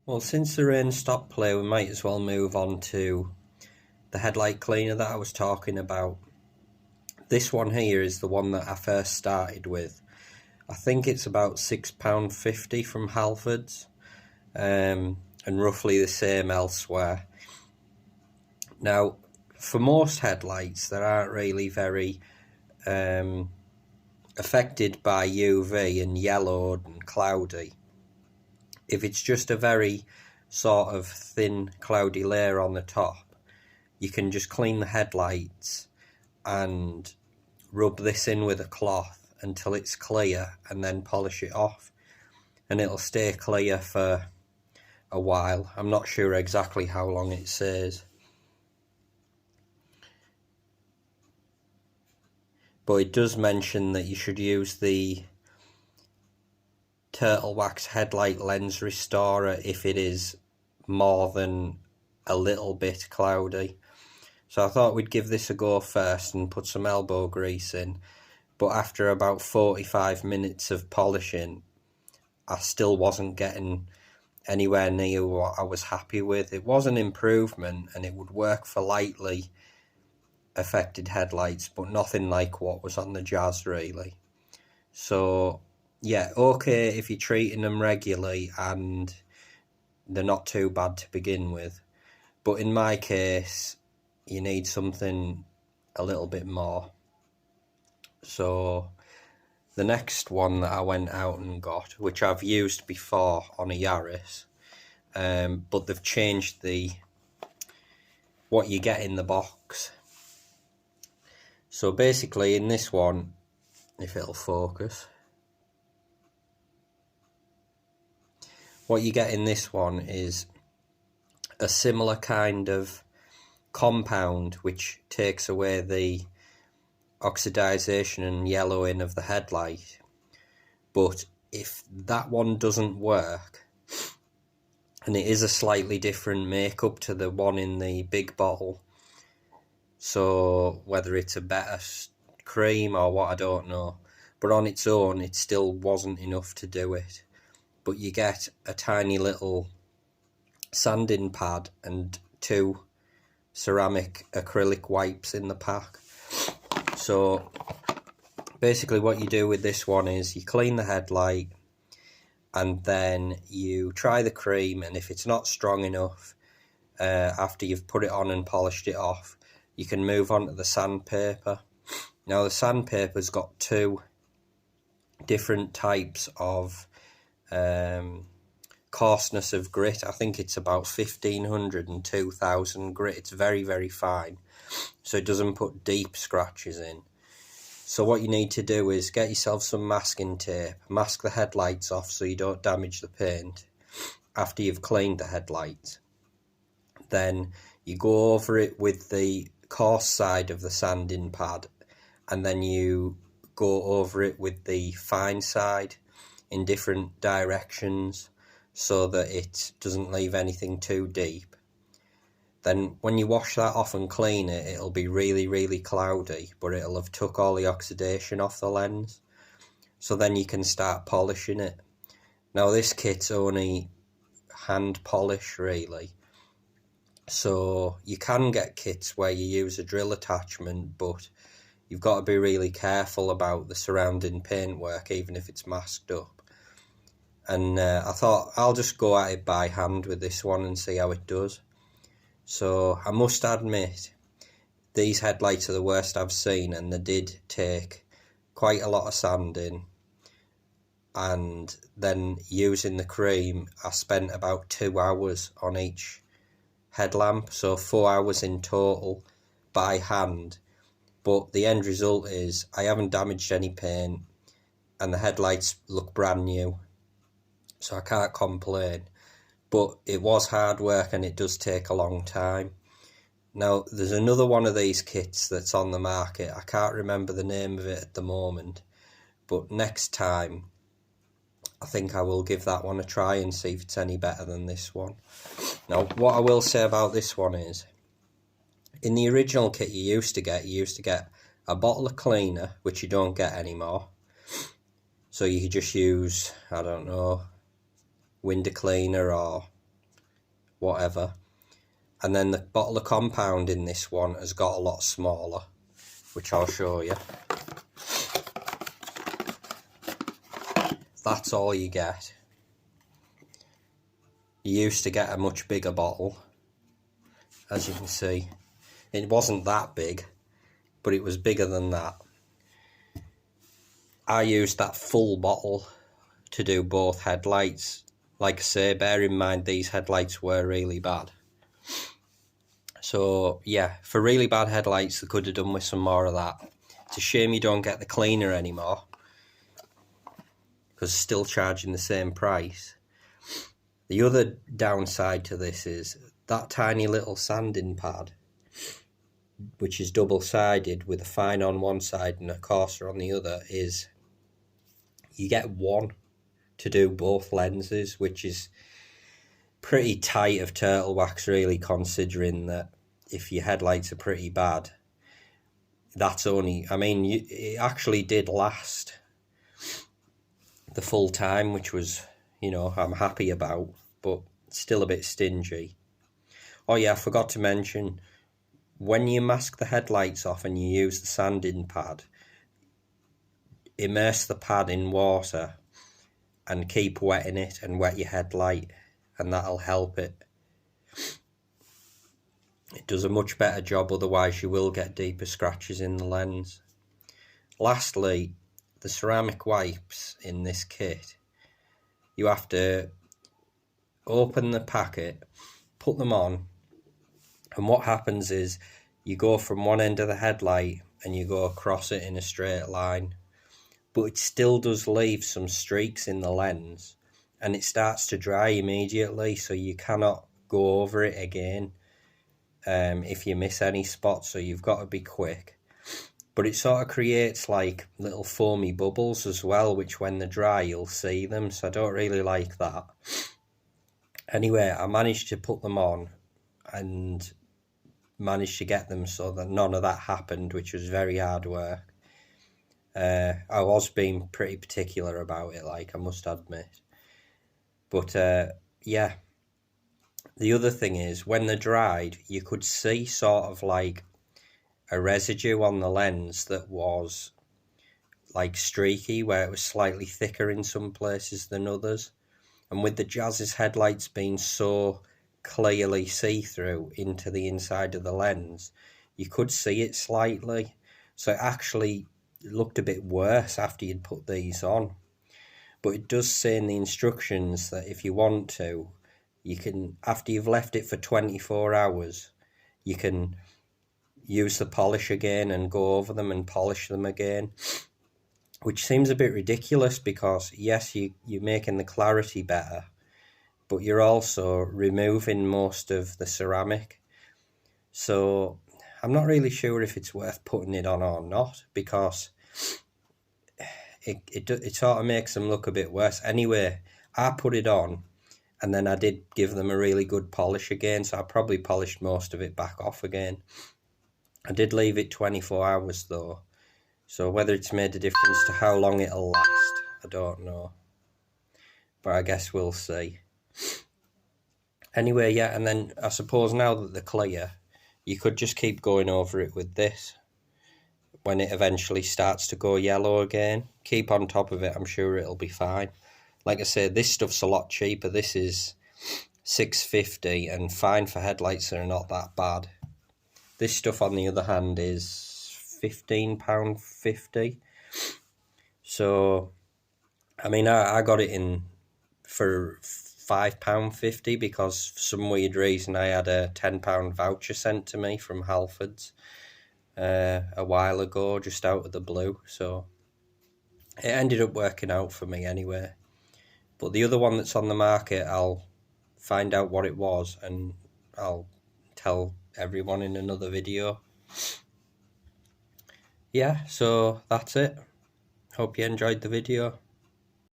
Well, since the rain stopped play, we might as well move on to the headlight cleaner that I was talking about. This one here is the one that I first started with. I think it's about £6.50 from Halfords, and roughly the same elsewhere. Now, for most headlights, they aren't really very affected by UV and yellowed and cloudy. If it's just a very sort of thin cloudy layer on the top, you can just clean the headlights and rub this in with a cloth until it's clear and then polish it off, and it'll stay clear for a while. I'm not sure exactly how long it says, but it does mention that you should use the Turtle Wax Headlight Lens Restorer if it is more than a little bit cloudy. So I thought we'd give this a go first and put some elbow grease in, but after about 45 minutes of polishing, I still wasn't getting anywhere near what I was happy with. It was an improvement and it would work for lightly affected headlights, but nothing like what was on the Jazz really. So yeah, okay if you're treating them regularly and they're not too bad to begin with, but in my case you need something a little bit more. So the next one that I went out and got, which I've used before on a Yaris, but they've changed what you get in the box. So basically in this one, if it'll focus, what you get in this one is a similar kind of compound which takes away the oxidization and yellowing of the headlight. But if that one doesn't work, and it is a slightly different makeup to the one in the big bottle, so whether it's a better cream or what, I don't know, but on its own it still wasn't enough to do it. But you get a tiny little sanding pad and 2 ceramic acrylic wipes in the pack. So basically what you do with this one is you clean the headlight and then you try the cream, and if it's not strong enough after you've put it on and polished it off, you can move on to the sandpaper. Now the sandpaper's got 2 different types of coarseness of grit. I think it's about 1500 and 2000 grit. It's very, very fine, so it doesn't put deep scratches in. So what you need to do is get yourself some masking tape, mask the headlights off so you don't damage the paint after you've cleaned the headlights. Then you go over it with the coarse side of the sanding pad, and then you go over it with the fine side in different directions so that it doesn't leave anything too deep. Then when you wash that off and clean it, it'll be really, really cloudy, but it'll have took all the oxidation off the lens. So then you can start polishing it. Now this kit's only hand polish really, so you can get kits where you use a drill attachment, but you've got to be really careful about the surrounding paintwork even if it's masked up. And I thought I'll just go at it by hand with this one and see how it does. So I must admit, these headlights are the worst I've seen, and they did take quite a lot of sanding. And then using the cream, I spent about 2 hours on each headlamp, so 4 hours in total by hand. But the end result is I haven't damaged any paint and the headlights look brand new, so I can't complain. But it was hard work and it does take a long time. Now there's another one of these kits that's on the market. I can't remember the name of it at the moment, but next time I think I will give that one a try and see if it's any better than this one. Now what I will say about this one is, in the original kit you used to get a bottle of cleaner, which you don't get anymore. So you could just use, I don't know, window cleaner or whatever. And then the bottle of compound in this one has got a lot smaller, which I'll show you. That's all you get. You used to get a much bigger bottle, as you can see. It wasn't that big, but it was bigger than that. I used that full bottle to do both headlights. Like I say, bear in mind these headlights were really bad. So yeah, for really bad headlights, they could have done with some more of that. It's a shame you don't get the cleaner anymore, because it's still charging the same price. The other downside to this is that tiny little sanding pad, which is double-sided with a fine on one side and a coarser on the other, is you get one to do both lenses, which is pretty tight of turtle wax, really, considering that if your headlights are pretty bad, that's only, I mean, it actually did last the full time, which was, you know, I'm happy about, but still a bit stingy. Oh yeah, I forgot to mention, when you mask the headlights off and you use the sanding pad, immerse the pad in water and keep wetting it and wet your headlight, and that'll help it. It does a much better job, otherwise you will get deeper scratches in the lens. Lastly, the ceramic wipes in this kit, you have to open the packet, put them on, and what happens is you go from one end of the headlight and you go across it in a straight line, but it still does leave some streaks in the lens, and it starts to dry immediately, so you cannot go over it again if you miss any spots, so you've got to be quick. But it sort of creates like little foamy bubbles as well, which when they're dry you'll see them, so I don't really like that. Anyway, I managed to put them on and managed to get them so that none of that happened, which was very hard work. I was being pretty particular about it, like, I must admit. But yeah, the other thing is, when they're dried, you could see sort of like a residue on the lens that was like streaky, where it was slightly thicker in some places than others. And with the Jazz's headlights being so clearly see-through into the inside of the lens, you could see it slightly. So it actually looked a bit worse after you'd put these on. But it does say in the instructions that if you want to, you can, after you've left it for 24 hours, you can use the polish again and go over them and polish them again, which seems a bit ridiculous, because yes, you're making the clarity better, but you're also removing most of the ceramic. So I'm not really sure if it's worth putting it on or not, because it sort of makes them look a bit worse. Anyway, I put it on and then I did give them a really good polish again, so I probably polished most of it back off again. I did leave it 24 hours though, so whether it's made a difference to how long it'll last, I don't know. But I guess we'll see. Anyway, yeah, and then I suppose now that they're clear, you could just keep going over it with this. When it eventually starts to go yellow again, keep on top of it, I'm sure it'll be fine. Like I say, this stuff's a lot cheaper. This is $6.50, and fine for headlights that are not that bad. This stuff, on the other hand, is £15.50. So, I mean, I got it in for £5.50 because for some weird reason I had a £10 voucher sent to me from Halfords a while ago, just out of the blue. So it ended up working out for me anyway. But the other one that's on the market, I'll find out what it was and I'll tell everyone in another video. Yeah, so that's it. Hope you enjoyed the video.